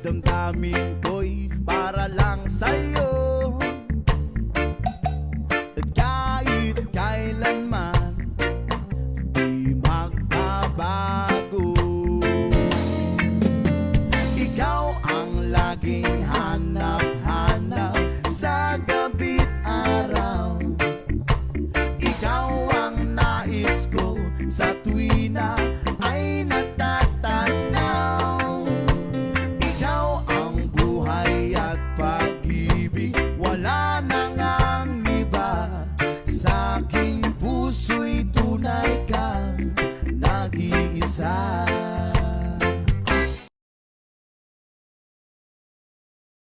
damdamin ko'y para lang sa'yo. At kahit kailanman di magbabago. Ikaw ang laging